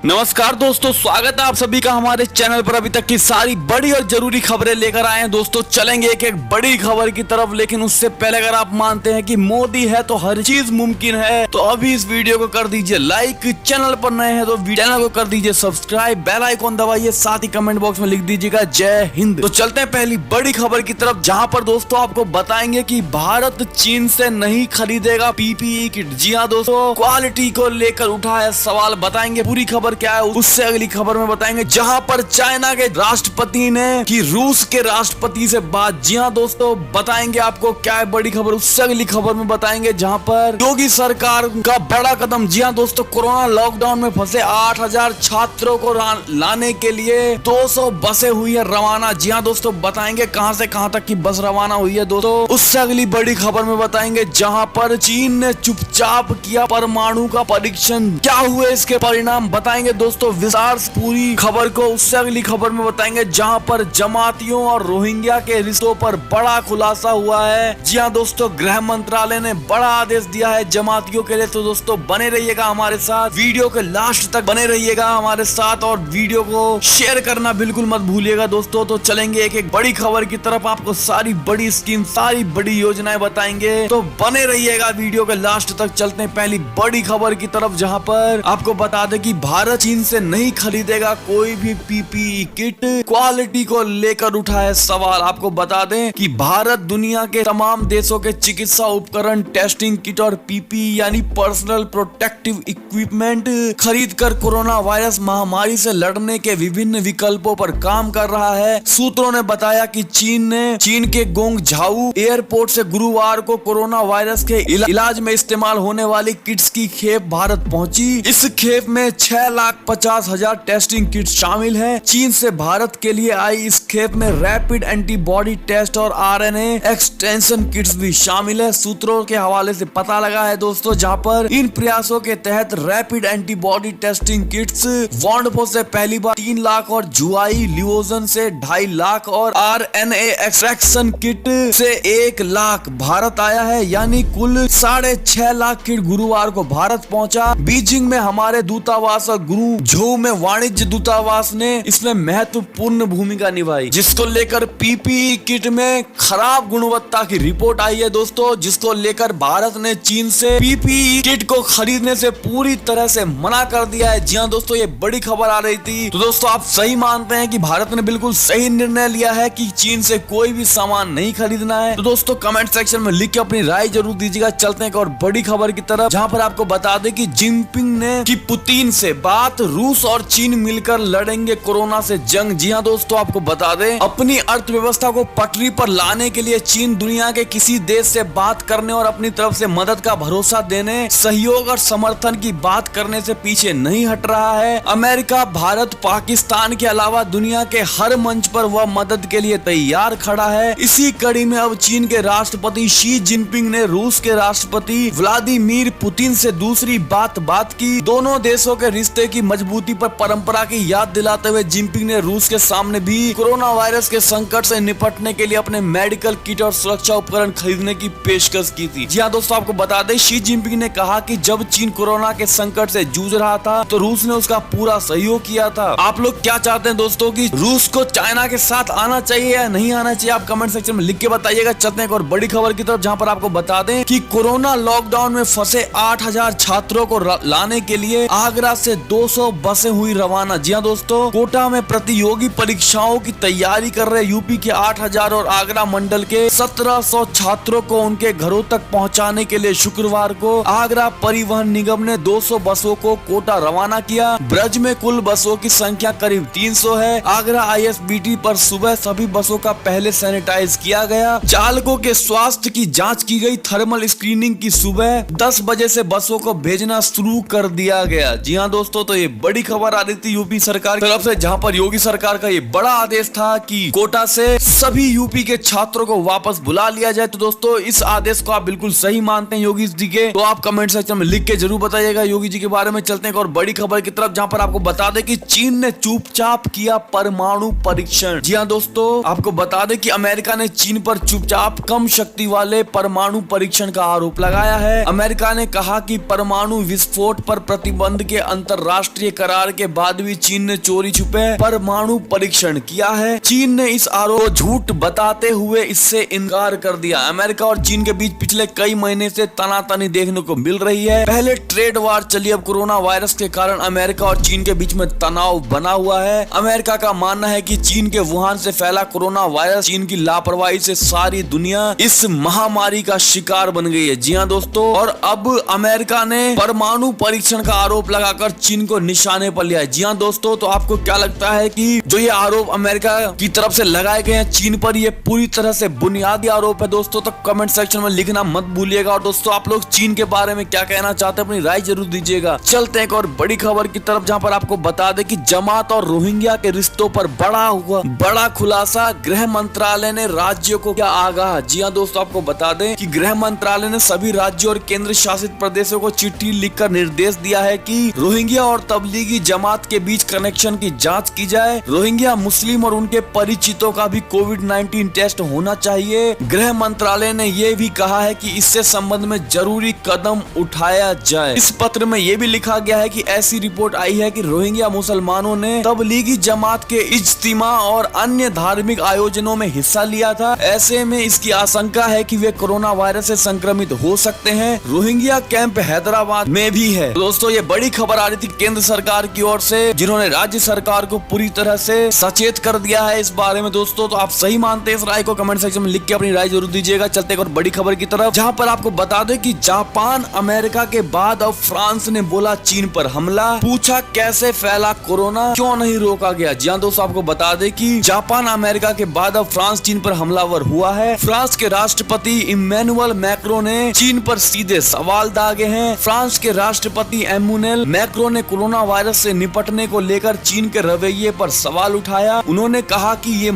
नमस्कार दोस्तों, स्वागत है आप सभी का हमारे चैनल पर। अभी तक की सारी बड़ी और जरूरी खबरें लेकर आए हैं दोस्तों। चलेंगे एक एक बड़ी खबर की तरफ, लेकिन उससे पहले अगर आप मानते हैं कि मोदी है तो हर चीज मुमकिन है, तो अभी इस वीडियो को कर दीजिए लाइक। चैनल पर नए हैं तो चैनल को कर दीजिए सब्सक्राइब, बेल आइकॉन दबाइए, साथ ही कमेंट बॉक्स में लिख दीजिएगा जय हिंद। तो चलते हैं पहली बड़ी खबर की तरफ, जहाँ पर दोस्तों आपको बताएंगे कि भारत चीन से नहीं खरीदेगा पीपीई किट। जी हाँ दोस्तों, क्वालिटी को लेकर उठा है सवाल, बताएंगे पूरी खबर क्या है। उससे अगली खबर में बताएंगे जहां पर चाइना के राष्ट्रपति ने की रूस के राष्ट्रपति से बात। जी हाँ दोस्तों, बताएंगे आपको क्या है बड़ी खबर। उससे अगली खबर में बताएंगे जहां पर योगी सरकार का बड़ा कदम। जी हाँ दोस्तों, कोरोना लॉकडाउन में फंसे 8,000 छात्रों को लाने के लिए 200 बसें हुई है रवाना। जी हाँ दोस्तों, बताएंगे कहां से कहां तक की बस रवाना हुई है दोस्तों। उससे अगली बड़ी खबर में बताएंगे जहां पर चीन ने चुपचाप किया परमाणु का परीक्षण, क्या हुए इसके परिणाम बताएंगे दोस्तों विस्तार से पूरी खबर को। उससे अगली खबर में बताएंगे जहां पर जमातियों और रोहिंग्या के रिश्तों पर बड़ा खुलासा हुआ है। जी हाँ दोस्तों, गृह मंत्रालय ने बड़ा आदेश दिया है जमातियों के लिए। तो दोस्तों बने रहिएगा हमारे साथ, वीडियो के लास्ट तक बने रहिएगा हमारे साथ, और वीडियो को शेयर करना बिल्कुल मत भूलिएगा दोस्तों। तो चलेंगे एक एक बड़ी खबर की तरफ, आपको सारी बड़ी स्कीम, सारी बड़ी योजनाएं बताएंगे, तो बने रहिएगा वीडियो के लास्ट तक। चलते हैं पहली बड़ी खबर की तरफ, जहां पर आपको बता दें कि भारत चीन से नहीं खरीदेगा कोई भी पीपीई किट। क्वालिटी को लेकर उठा है सवाल। आपको बता दें कि भारत दुनिया के तमाम देशों के चिकित्सा उपकरण, टेस्टिंग किट और पीपीई यानी पर्सनल प्रोटेक्टिव इक्विपमेंट खरीद कर कोरोना वायरस महामारी से लड़ने के विभिन्न विकल्पों पर काम कर रहा है। सूत्रों ने बताया कि चीन के गोंगझाऊ एयरपोर्ट से गुरुवार को कोरोना वायरस के इलाज में इस्तेमाल होने वाली किट्स की खेप भारत पहुंची। इस खेप में 6,50,000 टेस्टिंग किट शामिल हैं। चीन से भारत के लिए आई इस खेप में रैपिड एंटीबॉडी टेस्ट और आरएनए एक्सटेंशन किट्स भी शामिल है। सूत्रों के हवाले से पता लगा है दोस्तों, जहां पर इन प्रयासों के तहत रैपिड एंटीबॉडी टेस्टिंग किट्स वॉन्डफो से पहली बार 3 लाख और जुआई लिवोजन से 2.5 लाख और आरएनए एक्सट्रैक्शन किट से 1 लाख भारत आया है। यानी कुल 6.5 लाख किट गुरुवार को भारत पहुंचा। बीजिंग में हमारे दूतावास और गुरुझोऊ में वाणिज्य दूतावास ने इसमें महत्वपूर्ण भूमिका निभाई, जिसको लेकर पीपीई किट में खराब गुणवत्ता की रिपोर्ट आई है दोस्तों, जिसको लेकर भारत ने चीन से पीपीई किट को खरीदने से पूरी तरह से मना कर दिया है। जी हाँ दोस्तों, ये बड़ी खबर आ रही थी। तो दोस्तों आप सही मानते हैं कि भारत ने बिल्कुल सही निर्णय लिया है कि चीन से कोई भी सामान नहीं खरीदना है? तो दोस्तों कमेंट सेक्शन में लिख के अपनी राय जरूर दीजिएगा। चलते हैं एक और बड़ी खबर की तरफ, जहाँ पर आपको बता दें कि जिनपिंग ने की पुतिन से बात, रूस और चीन मिलकर लड़ेंगे कोरोना से जंग। जी हाँ दोस्तों, आपको बता दें अपनी अर्थव्यवस्था को पटरी पर लाने के लिए चीन दुनिया के किसी देश से बात करने और अपनी तरफ से मदद का भरोसा देने, सहयोग और समर्थन की बात करने से पीछे नहीं हट रहा है। अमेरिका, भारत, पाकिस्तान के अलावा दुनिया के हर मंच पर वह मदद के लिए तैयार खड़ा है। इसी कड़ी में अब चीन के राष्ट्रपति शी जिनपिंग ने रूस के राष्ट्रपति व्लादिमीर पुतिन से दूसरी बात की। दोनों देशों के रिश्ते की मजबूती पर परंपरा की याद दिलाते हुए जिनपिंग ने रूस के सामने भी कोरोना वायरस के संकट से निपटने के लिए अपने मेडिकल किट और सुरक्षा उपकरण खरीदने की पेशकश की थी। जी हाँ दोस्तों, आपको बता दें शी जिनपिंग ने कहा कि जब चीन कोरोना के संकट से जूझ रहा था तो रूस ने उसका पूरा सहयोग किया था। आप लोग क्या चाहते हैं दोस्तों कि रूस को चाइना के साथ आना चाहिए या नहीं आना चाहिए? आप कमेंट सेक्शन में लिख के बताइएगा। चलते हैं एक और बड़ी खबर की तरफ, जहाँ पर आपको बता दें कि कोरोना लॉकडाउन में फंसे 8,000 छात्रों को लाने के लिए आगरा से 200 बसें हुई रवाना। जी हाँ दोस्तों, कोटा में प्रतियोगी परीक्षाओं की तैयारी कर रहे यूपी के 8,000 और आगरा मंडल के 1,700 छात्रों को उनके घरों तक पहुंचाने के लिए शुक्रवार को आगरा परिवहन निगम ने 200 बसों को कोटा रवाना किया। ब्रज में कुल बसों की संख्या करीब 300 है। आगरा आईएसबीटी पर सुबह सभी बसों का पहले सैनिटाइज किया गया। चालकों के स्वास्थ्य की जाँच की गई। थर्मल स्क्रीनिंग की सुबह 10 बजे से बसों को भेजना शुरू कर दिया गया। जी हाँ दोस्तों, तो ये बड़ी खबर आ रही थी यूपी सरकार की तरफ से, जहां पर योगी सरकार का ये बड़ा आदेश था कि कोटा से सभी यूपी के छात्रों को वापस बुला लिया जाए। तो दोस्तों इस आदेश को आप बिल्कुल सही मानते हैं योगी जी के? तो आप कमेंट सेक्शन में लिख के जरूर बताइएगा योगी जी के बारे में। चलते हैं और बड़ी खबर की तरफ, जहां पर आपको बता दें कि चीन ने चुपचाप किया परमाणु परीक्षण। जी हाँ दोस्तों, आपको बता दें कि अमेरिका ने चीन पर चुपचाप कम शक्ति वाले परमाणु परीक्षण का आरोप लगाया है। अमेरिका ने कहा कि परमाणु विस्फोट पर प्रतिबंध के अंतर्राष्ट्रीय अंतर्राष्ट्रीय करार के बाद भी चीन ने चोरी छुपे परमाणु परीक्षण किया है। चीन ने इस आरोप को झूठ बताते हुए इससे इनकार कर दिया। अमेरिका और चीन के बीच पिछले कई महीने से तनातनी देखने को मिल रही है। पहले ट्रेड वार चली, अब कोरोना वायरस के कारण अमेरिका और चीन के बीच में तनाव बना हुआ है। अमेरिका का मानना है कि चीन के वुहान से फैला कोरोना वायरस, चीन की लापरवाही से सारी दुनिया इस महामारी का शिकार बन गई है। जी हाँ दोस्तों, और अब अमेरिका ने परमाणु परीक्षण का आरोप लगाकर चीन को निशाने पर लिया है। जी हाँ दोस्तों, तो आपको क्या लगता है कि जो ये आरोप अमेरिका की तरफ से लगाए गए हैं चीन पर, ये पूरी तरह से बुनियादी आरोप है दोस्तों? तो कमेंट सेक्शन में लिखना मत भूलिएगा। और दोस्तों, आप लोग चीन के बारे में क्या कहना चाहते हैं, अपनी राय जरूर दीजिएगा। चलते हैं एक और बड़ी खबर की तरफ, जहां पर आपको बता दें कि जमात और रोहिंग्या के रिश्तों पर बड़ा खुलासा। गृह मंत्रालय ने राज्यों को क्या आगाह। जी हाँ दोस्तों, आपको बता दें कि गृह मंत्रालय ने सभी राज्यों और केंद्र शासित प्रदेशों को चिट्ठी लिखकर निर्देश दिया है कि रोहिंग्या और तबलीगी जमात के बीच कनेक्शन की जांच की जाए। रोहिंग्या मुस्लिम और उनके परिचितों का भी कोविड-19 टेस्ट होना चाहिए। गृह मंत्रालय ने यह भी कहा है कि इससे संबंध में जरूरी कदम उठाया जाए। इस पत्र में यह भी लिखा गया है कि ऐसी रिपोर्ट आई है कि रोहिंग्या मुसलमानों ने तबलीगी जमात के इज्तिमा और अन्य धार्मिक आयोजनों में हिस्सा लिया था। ऐसे में इसकी आशंका है कि वे कोरोना वायरस से संक्रमित हो सकते हैं। रोहिंग्या कैंप हैदराबाद में भी है। दोस्तों, ये बड़ी खबर आ रही थी केंद्र सरकार की ओर से, जिन्होंने राज्य सरकार को पूरी तरह से सचेत कर दिया है इस बारे में। दोस्तों, तो आप सही मानते हैं इस राय को? कमेंट सेक्शन में लिख के अपनी राय जरूर दीजिएगा। चलते एक और बड़ी खबर की तरफ, जहां पर आपको बता दें कि जापान अमेरिका के बाद अब फ्रांस ने बोला चीन पर हमला। पूछा कैसे फैला कोरोना, क्यों नहीं रोका गया? जी हाँ दोस्तों, आपको बता दें कि जापान अमेरिका के बाद अब फ्रांस चीन पर हमलावर हुआ है। फ्रांस के राष्ट्रपति इमैनुअल मैक्रो ने चीन पर सीधे सवाल दागे हैं। फ्रांस के राष्ट्रपति इमैनुअल मैक्रो ने कोरोना वायरस से निपटने को लेकर चीन के रवैये पर सवाल उठाया। उन्होंने कहा कि ये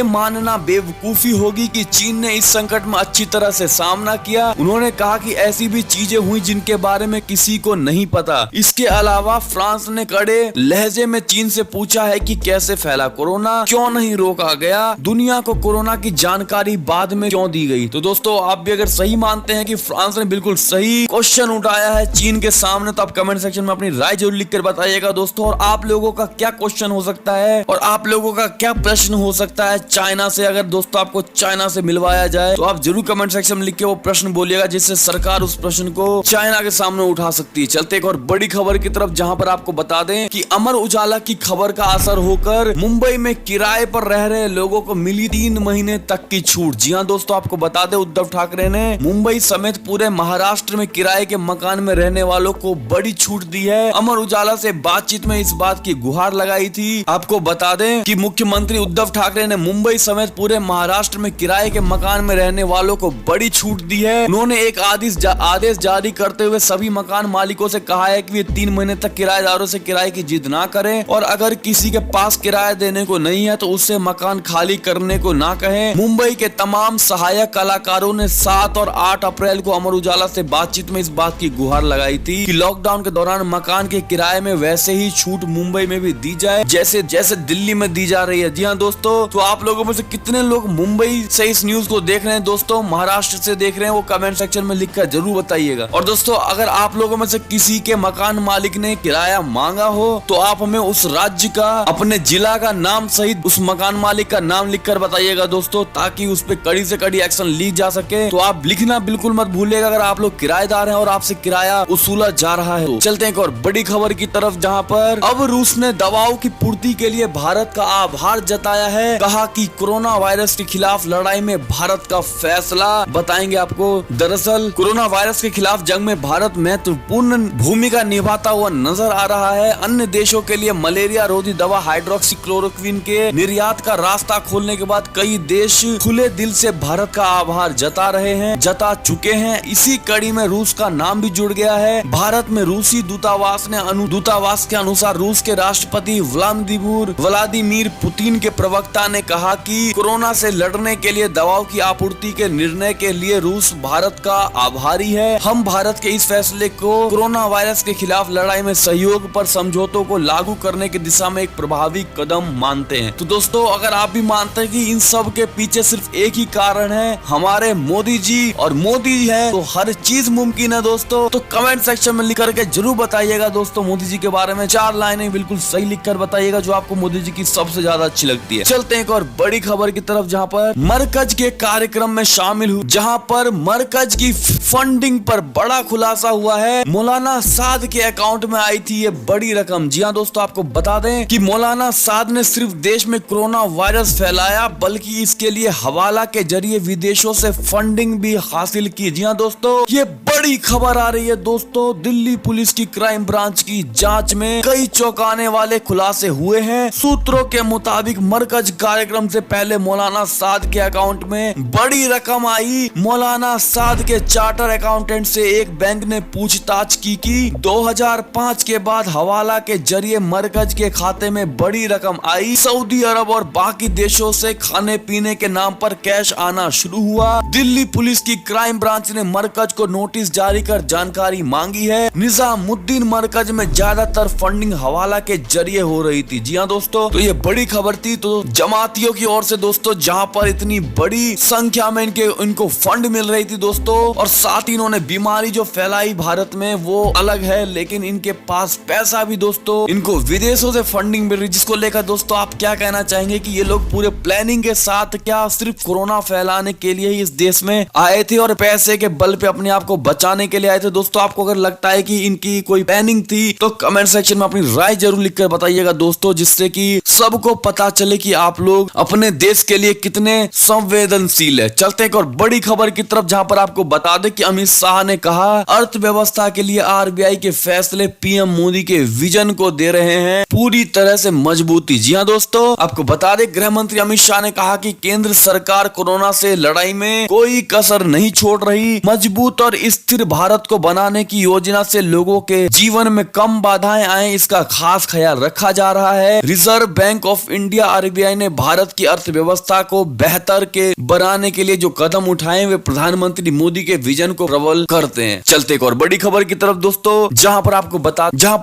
मानना बेवकूफी होगी कि चीन ने इस संकट में अच्छी तरह से सामना किया। उन्होंने कहा कि ऐसी भी चीजें हुई जिनके बारे में किसी को नहीं पता। इसके अलावा फ्रांस ने कड़े लहजे में चीन से पूछा है कि कैसे फैला कोरोना, क्यों नहीं रोका गया, दुनिया को कोरोना की जानकारी बाद में क्यों दी गई? तो दोस्तों, आप भी अगर सही मानते हैं कि फ्रांस ने बिल्कुल सही क्वेश्चन उठाया है चीन के सामने, तो आप कमेंट सेक्शन में अपनी राय जरूर लिखकर बताइएगा दोस्तों। और आप लोगों का क्या क्वेश्चन हो सकता है और आप लोगों का क्या प्रश्न हो सकता है चाइना से? अगर दोस्तों आपको चाइना से मिलवाया जाए तो आप जरूर कमेंट सेक्शन में लिख के वो प्रश्न बोलिएगा, जिससे सरकार उस प्रश्न को चाइना के सामने उठा सकती है। चलते एक और बड़ी खबर की तरफ, जहां पर आपको बता दें कि अमर उजाला की खबर का असर होकर मुंबई में किराए पर रह रहे लोगों को मिली 3 महीने तक की छूट। जी हाँ दोस्तों, आपको बता दें उद्धव ठाकरे ने मुंबई समेत पूरे महाराष्ट्र में किराए के मकान में रहने वालों को बड़ी छूट दी है। अमर उजाला से बातचीत में इस बात की गुहार लगाई थी। आपको बता दें कि मुख्यमंत्री उद्धव ठाकरे ने मुंबई समेत पूरे महाराष्ट्र में किराए के मकान में रहने वालों को बड़ी छूट दी है। उन्होंने एक आदेश जारी करते हुए सभी मकान मालिकों से कहा है कि वे 3 महीने तक किराएदारों से किराए की जिद ना करें और अगर किसी के पास किराया देने को नहीं है तो उससे मकान खाली करने को ना कहें। मुंबई के तमाम सहायक कलाकारों ने 7 और 8 अप्रैल को अमर उजाला से बातचीत में इस बात की गुहार लगाई थी कि लॉकडाउन के दौरान मकान के किराए में वैसे ही छूट मुंबई में भी दी जाए जैसे दिल्ली में दी जा रही है। जी हाँ दोस्तों, तो आप लोगों में से कितने लोग मुंबई से इस न्यूज को देख रहे हैं दोस्तों, महाराष्ट्र से देख रहे हैं, वो कमेंट सेक्शन में लिखकर जरूर बताइएगा। और दोस्तों, अगर आप लोगों में से किसी के मकान मालिक ने किराया मांगा हो तो आप हमें उस राज्य का, अपने जिला का नाम सहित उस मकान मालिक का नाम लिखकर बताइएगा दोस्तों, ताकि उस पे कड़ी से कड़ी एक्शन ली जा सके। तो आप लिखना बिल्कुल मत भूलिएगा अगर आप लोग किराएदार हैं और आपसे किराया वसूला जा रहा है। तो चलते हैं एक और बड़ी खबर की तरफ, जहां पर अब रूस ने दवाओं की पूर्ति के लिए भारत का आभार जताया है। कहा कि कोरोना वायरस के खिलाफ लड़ाई में भारत का फैसला बताएंगे आपको। दरअसल कोरोना वायरस के खिलाफ जंग में भारत महत्वपूर्ण भूमिका निभाता हुआ नजर आ रहा है। अन्य देशों के लिए मलेरिया रोधी दवा हाइड्रोक्सीक्लोरोक्विन के निर्यात का रास्ता खोलने के बाद कई देश खुले दिल से भारत का आभार जता चुके हैं। इसी कड़ी में रूस का नाम भी जुड़ गया है। भारत में रूसी दूतावास के अनुसार रूस के राष्ट्रपति व्लादिमीर पुतिन के प्रवक्ता ने कहा कि कोरोना से लड़ने के लिए दवाओं की आपूर्ति के निर्णय के लिए रूस भारत का आभारी है। हम भारत के इस फैसले को कोरोना वायरस के खिलाफ लड़ाई में सहयोग पर समझौतों को लागू करने की दिशा में एक प्रभावी कदम मानते हैं। तो दोस्तों, अगर आप भी मानते हैं कि इन सब के पीछे सिर्फ एक ही कारण है, हमारे मोदी जी, और मोदी है तो हर चीज मुमकिन है दोस्तों, तो कमेंट सेक्शन में लिख करके जरूर बताइए। बताइएगा दोस्तों मोदी जी के बारे में 4 लाइनें बिल्कुल सही लिखकर बताइएगा जो आपको मोदी जी की सबसे ज्यादा अच्छी लगती है। चलते हैं एक और बड़ी खबर की तरफ, जहां पर मरकज के कार्यक्रम में शामिल हुए, जहां पर मरकज की फंडिंग पर बड़ा खुलासा हुआ है। मौलाना साद के अकाउंट में आई थी ये बड़ी रकम। जी हाँ दोस्तों, आपको बता दें कि मौलाना साद ने सिर्फ देश में कोरोना वायरस फैलाया, बल्कि इसके लिए हवाला के जरिए विदेशों से फंडिंग भी हासिल की। जी हाँ दोस्तों, ये बड़ी खबर आ रही है दोस्तों। दिल्ली पुलिस की क्राइम ब्रांच की जांच में कई चौंकाने वाले खुलासे हुए हैं। सूत्रों के मुताबिक मरकज कार्यक्रम से पहले मौलाना साद के अकाउंट में बड़ी रकम आई। मौलाना साद के चार्टर अकाउंटेंट से एक बैंक ने पूछताछ की कि 2005 के बाद हवाला के जरिए मरकज के खाते में बड़ी रकम आई। सऊदी अरब और बाकी देशों से खाने पीने के नाम पर कैश आना शुरू हुआ। दिल्ली पुलिस की क्राइम ब्रांच ने मरकज को नोटिस जारी कर जानकारी मांगी है। निजामुद्दीन मरकज में ज्यादातर फंडिंग हवाला के जरिए हो रही थी। जी हाँ दोस्तों, तो ये बड़ी खबर थी। तो जमातियों की ओर से दोस्तों जहां पर इतनी बड़ी संख्या में इनको फंड मिल रही थी दोस्तों, और साथ ही इन्होंने बीमारी जो फैलाई भारत में वो अलग है, लेकिन इनके पास पैसा भी दोस्तों इनको विदेशों से फंडिंग मिल रही, जिसको लेकर दोस्तों आप क्या कहना चाहेंगे कि ये लोग पूरे प्लानिंग के साथ क्या सिर्फ कोरोना फैलाने के लिए ही इस देश में आए थे और पैसे के बल पे अपने आप को बचाने के लिए आए थे? दोस्तों आपको अगर लगता है कि इनकी कोई प्लानिंग थी तो कमेंट सेक्शन में अपनी राय जरूर लिखकर बताइएगा दोस्तों, जिससे कि सबको पता चले कि आप लोग अपने देश के लिए कितने संवेदनशील है। चलते एक और बड़ी खबर की तरफ, जहां पर आपको बता दें कि अमित शाह ने कहा अर्थव्यवस्था के लिए आरबीआई के फैसले पीएम मोदी के विजन को दे रहे हैं पूरी तरह से मजबूती। जी हाँ दोस्तों, आपको बता दें गृह मंत्री अमित शाह ने कहा कि केंद्र सरकार कोरोना से लड़ाई में कोई कसर नहीं छोड़ रही। मजबूत और स्थिर भारत को बनाने की योजना से लोगों के जीवन में कम बाधाएं आए, इसका खास ख्याल रखा जा रहा है। Reserve bank of India RBI ने भारत की अर्थव्यवस्था को बेहतर के बनाने के लिए जो कदम उठाए वे प्रधानमंत्री मोदी के विजन को प्रबल करते हैं। चलते एक और बड़ी खबर की तरफ दोस्तों, जहां पर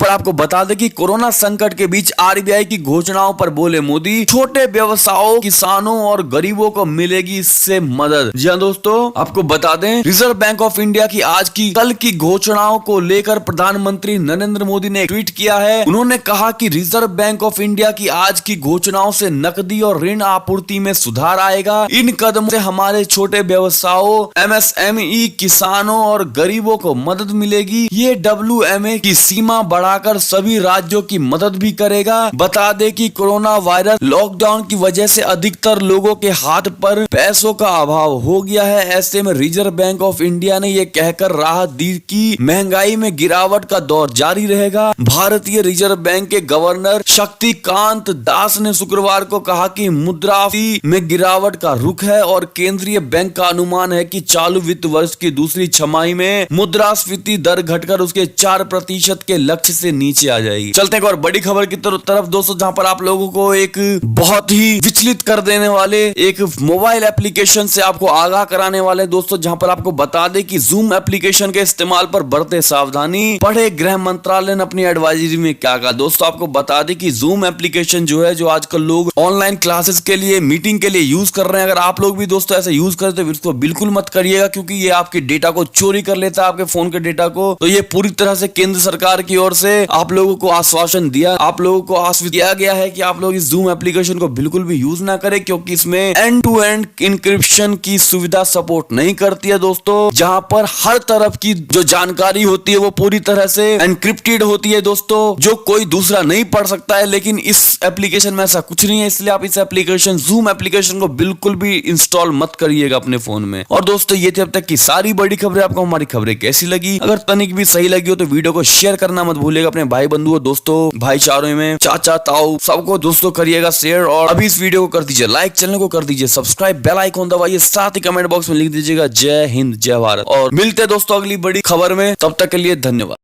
आपको बता दें कि कोरोना संकट के बीच आरबीआई की घोषणाओं पर बोले मोदी, छोटे व्यवसायों, किसानों और गरीबों को मिलेगी इससे मदद। जी हाँ दोस्तों, आपको बता दें रिजर्व बैंक ऑफ इंडिया की कल की घोषणाओं को लेकर प्रधानमंत्री नरेंद्र मोदी ने ट्वीट किया है। उन्होंने कहा कि रिजर्व बैंक ऑफ इंडिया की आज की घोषणाओं से नकदी और ऋण आपूर्ति में सुधार आएगा। इन कदमों से हमारे छोटे व्यवसायों, एमएसएमई, किसानों और गरीबों को मदद मिलेगी। ये WMA की सीमा बढ़ाकर सभी राज्यों की मदद भी करेगा। बता दें कि कोरोना वायरस लॉकडाउन की वजह से अधिकतर लोगों के हाथ पर पैसों का अभाव हो गया है। ऐसे में रिजर्व बैंक ऑफ इंडिया ने यह कहकर राहत दी कि महंगाई में गिरावट का दौर जारी रहेगा। भारतीय रिजर्व बैंक के गवर्नर शक्तिकांत दास ने शुक्रवार को कहा कि मुद्रास्फीति में गिरावट का रुख है और केंद्रीय बैंक का अनुमान है कि चालू वित्त वर्ष की दूसरी छमाही में मुद्रास्फीति दर घटकर उसके 4% के लक्ष्य से नीचे आ जाएगी। चलते हैं और बड़ी खबर की तरफ दोस्तों, जहां पर आप लोगों को एक बहुत ही विचलित कर देने वाले एक मोबाइल एप्लीकेशन से आपको आगाह कराने वाले दोस्तों, जहां पर आपको बता दें कि जूम एप्लीकेशन के इस्तेमाल पर बरते सावधानी। पढ़े गृह मंत्रालय ने अपनी एडवाइजरी में क्या कहा। दोस्तों आपको बता दें कि जूम एप्लीकेशन जो है, जो आजकल लोग ऑनलाइन क्लासेस के लिए, मीटिंग के लिए यूज कर रहे हैं, अगर आप लोग भी दोस्तों ऐसे यूज करते तो इसको बिल्कुल मत करिएगा, क्योंकि ये आपके डेटा को चोरी कर लेता है, आपके फोन के डेटा को। तो ये पूरी तरह से केंद्र सरकार की ओर से आप लोगों को आश्वासन दिया, आप लोगों को आश्वस्त किया गया है कि आप लोग इस जूम एप्लीकेशन को बिल्कुल भी यूज ना करें, क्योंकि इसमें एंड टू एंड इंक्रिप्शन की सुविधा सपोर्ट नहीं करती है दोस्तों, जहां पर हर तरफ की जो जानकारी होती है वो पूरी तरह से एनक्रिप्टेड होती है दोस्तों, जो कोई दूसरा नहीं पढ़ सकता है। लेकिन इस एप्लीकेशन में ऐसा कुछ नहीं है, इसलिए आप इस एप्लीकेशन जूम एप्लीकेशन को बिल्कुल भी इंस्टॉल मत करिएगा अपने फोन में। और दोस्तों ये थी अब तक की सारी बड़ी खबरें। आपको हमारी खबरें कैसी लगी? अगर तनिक भी सही लगी हो तो वीडियो को शेयर करना मत भूलिएगा अपने भाई बंधुओं, दोस्तों, भाईचारों में, चाचा ताऊ सबको दोस्तों करिएगा शेयर। और अभी इस वीडियो को कर दीजिए लाइक, चैनल को कर दीजिए सब्सक्राइब, बेल आइकॉन दबाइए, साथ ही कमेंट बॉक्स में लिख दीजिएगा जय हिंद जय भारत। और मिलते हैं दोस्तों अगली बड़ी खबर में, तब तक के लिए धन्यवाद।